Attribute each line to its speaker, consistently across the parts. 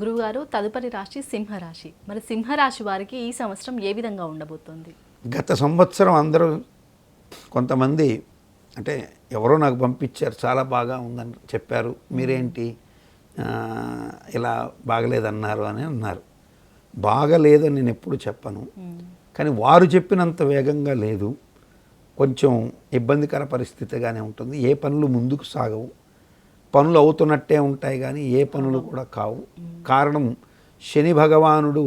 Speaker 1: గురువుగారు తదుపరి రాశి సింహరాశి. మరి సింహరాశి వారికి ఈ సంవత్సరం ఏ విధంగా ఉండబోతోంది?
Speaker 2: గత సంవత్సరం అందరూ కొంతమంది అంటే ఎవరో నాకు పంపించారు, చాలా బాగా ఉందని చెప్పారు, మీరేంటి ఇలా బాగలేదన్నారు అని అన్నారు. బాగలేదని నేను ఎప్పుడు చెప్పను, కానీ వారు చెప్పినంత వేగంగా లేదు, కొంచెం ఇబ్బందికర పరిస్థితిగానే ఉంటుంది. ఏ పనులు ముందుకు సాగవు, పనులు అవుతున్నట్టే ఉంటాయి కానీ ఏ పనులు కూడా కావు. కారణం శని భగవానుడు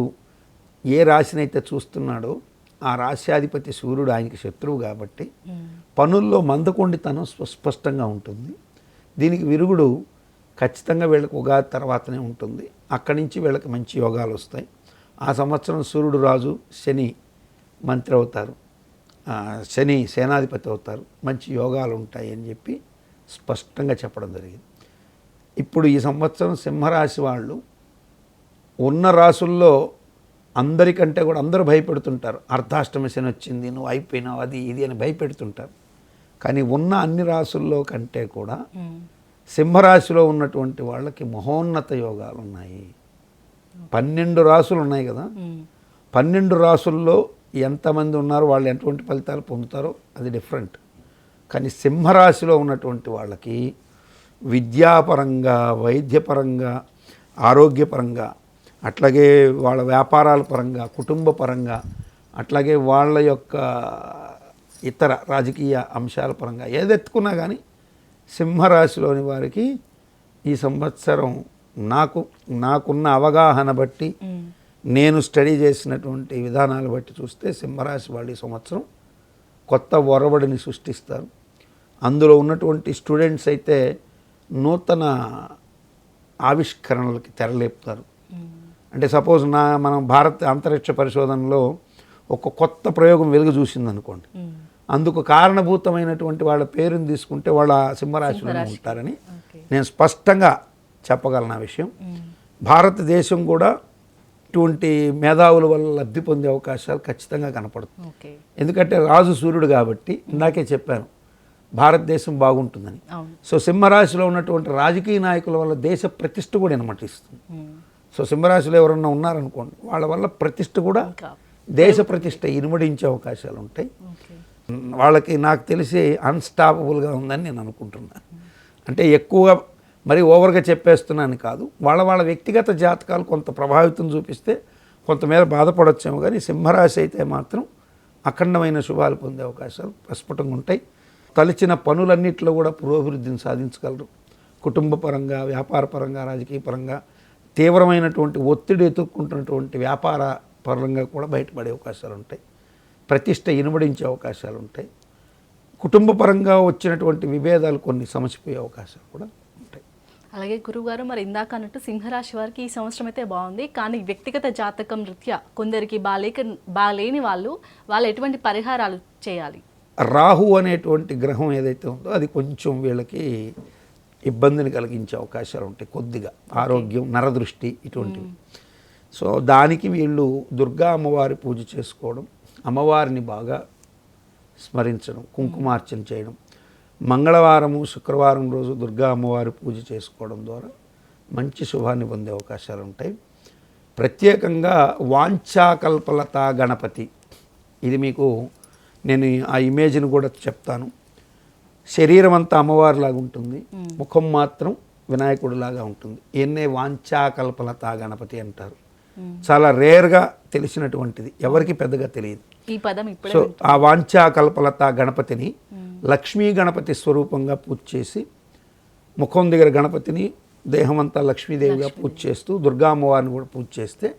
Speaker 2: ఏ రాశినైతే చూస్తున్నాడో ఆ రాశ్యాధిపతి సూర్యుడు ఆయనకి శత్రువు కాబట్టి పనుల్లో మందకొండితనం స్పష్టంగా ఉంటుంది. దీనికి విరుగుడు ఖచ్చితంగా వీళ్ళకి ఉగాది తర్వాతనే ఉంటుంది. అక్కడి నుంచి వీళ్ళకి మంచి యోగాలు వస్తాయి. ఆ సంవత్సరం సూర్యుడు రాజు, శని మంత్రి అవుతారు, శని సేనాధిపతి అవుతారు, మంచి యోగాలు ఉంటాయి అని చెప్పి స్పష్టంగా చెప్పడం జరిగింది. ఇప్పుడు ఈ సంవత్సరం సింహరాశి వాళ్ళు ఉన్న రాసుల్లో అందరికంటే కూడా అందరూ భయపెడుతుంటారు. అర్ధాష్టమి శని వచ్చింది, నువ్వు అయిపోయినావు, అది ఇది అని భయపెడుతుంటారు. కానీ ఉన్న అన్ని రాసుల్లో కంటే కూడా సింహరాశిలో ఉన్నటువంటి వాళ్ళకి మహోన్నత యోగాలు ఉన్నాయి. 12 రాసులు ఉన్నాయి కదా, 12 రాసుల్లో ఎంతమంది ఉన్నారో వాళ్ళు ఎటువంటి ఫలితాలు పొందుతారో అది డిఫరెంట్. కానీ సింహరాశిలో ఉన్నటువంటి వాళ్ళకి విద్యాపరంగా, వైద్యపరంగా, ఆరోగ్యపరంగా, అట్లాగే వాళ్ళ వ్యాపారాల పరంగా, కుటుంబ పరంగా, అట్లాగే వాళ్ళ యొక్క ఇతర రాజకీయ అంశాల పరంగా ఏదెత్తుకున్నా కానీ సింహరాశిలోని వారికి ఈ సంవత్సరం నాకున్న అవగాహన బట్టి, నేను స్టడీ చేసినటువంటి విధానాలు బట్టి చూస్తే సింహరాశి వాళ్ళు ఈ సంవత్సరం కొత్త ఒరవడిని సృష్టిస్తారు. అందులో ఉన్నటువంటి స్టూడెంట్స్ అయితే నూతన ఆవిష్కరణలకి తెరలేపుతారు. అంటే సపోజ్ మనం భారత అంతరిక్ష పరిశోధనలో ఒక కొత్త ప్రయోగం వెలుగు చూసింది అనుకోండి, అందుకు కారణభూతమైనటువంటి వాళ్ళ పేరుని తీసుకుంటే వాళ్ళ సింహరాశిలోనే ఉంటారని నేను స్పష్టంగా చెప్పగలను. ఆ విషయం భారతదేశం కూడా ఇటువంటి మేధావుల వల్ల లబ్ధి పొందే అవకాశాలు ఖచ్చితంగా కనపడుతుంది. ఎందుకంటే రాజు సూర్యుడు కాబట్టి ఇందాకే చెప్పాను భారతదేశం బాగుంటుందని. సో సింహరాశిలో ఉన్నటువంటి రాజకీయ నాయకుల వల్ల దేశ ప్రతిష్ఠ కూడా ఇనుమటిస్తుంది. సో సింహరాశిలో ఎవరన్నా ఉన్నారనుకోండి, వాళ్ళ వల్ల ప్రతిష్ఠ కూడా, దేశ ప్రతిష్ఠ ఇనుమడించే అవకాశాలు ఉంటాయి. వాళ్ళకి నాకు తెలిసి అన్స్టాపబుల్గా ఉందని నేను అనుకుంటున్నాను. అంటే ఎక్కువగా మరి ఓవర్గా చెప్పేస్తున్నాను కాదు, వాళ్ళ వ్యక్తిగత జాతకాలు కొంత ప్రభావితం చూపిస్తే కొంతమేర బాధపడొచ్చేమో, కానీ సింహరాశి అయితే మాత్రం అఖండమైన శుభాలు పొందే అవకాశాలు ప్రస్ఫుటంగా ఉంటాయి. తలచిన పనులన్నింటిలో కూడా పురోభివృద్ధిని సాధించగలరు. కుటుంబ పరంగా, వ్యాపార పరంగా, రాజకీయ పరంగా తీవ్రమైనటువంటి ఒత్తిడి ఎదుర్కొంటున్నటువంటి వ్యాపార పరంగా కూడా బయటపడే అవకాశాలు ఉంటాయి. ప్రతిష్ట ఇనుమడించే అవకాశాలు ఉంటాయి. కుటుంబ పరంగా వచ్చినటువంటి విభేదాలు కొన్ని సమసిపోయే అవకాశాలు కూడా ఉంటాయి.
Speaker 1: అలాగే గురువుగారు, మరి ఇందాక అన్నట్టు సింహరాశి వారికి ఈ సంవత్సరం అయితే బాగుంది, కానీ వ్యక్తిగత జాతకం రీత్యా కొందరికి బాలేని వాళ్ళు ఎటువంటి పరిహారాలు చేయాలి?
Speaker 2: రాహు అనేటువంటి గ్రహం ఏదైతే ఉందో అది కొంచెం వీళ్ళకి ఇబ్బందిని కలిగించే అవకాశాలు ఉంటాయి కొద్దిగా. ఆరోగ్యం, నరదృష్టి ఇటువంటివి. సో దానికి వీళ్ళు దుర్గా అమ్మవారి పూజ చేసుకోవడం, అమ్మవారిని బాగా స్మరించడం, కుంకుమార్చన చేయడం, మంగళవారము, శుక్రవారం రోజు దుర్గా అమ్మవారి పూజ చేసుకోవడం ద్వారా మంచి శుభాన్ని పొందే అవకాశాలు ఉంటాయి. ప్రత్యేకంగా వాంఛాకల్పలత గణపతి, ఇది మీకు నేను ఆ ఇమేజ్ని కూడా చెప్తాను. శరీరం అంతా అమ్మవారిలాగా ఉంటుంది, ముఖం మాత్రం వినాయకుడిలాగా ఉంటుంది. ఎన్నే వాంఛాకల్పలత గణపతి అంటారు. చాలా రేర్గా తెలిసినటువంటిది, ఎవరికి పెద్దగా తెలియదు
Speaker 1: ఈ పదం.
Speaker 2: సో ఆ వాంఛాకల్పలత గణపతిని లక్ష్మీ గణపతి స్వరూపంగా పూజ చేసి, ముఖం దగ్గర గణపతిని, దేహం అంతా లక్ష్మీదేవిగా పూజ చేస్తూ దుర్గా అమ్మవారిని కూడా పూజ చేస్తే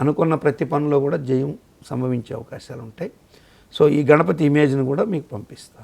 Speaker 2: అనుకున్న ప్రతి పనిలో కూడా జయం సంభవించే అవకాశాలు ఉంటాయి. సో ఈ గణపతి ఇమేజ్ని కూడా మీకు పంపిస్తాను.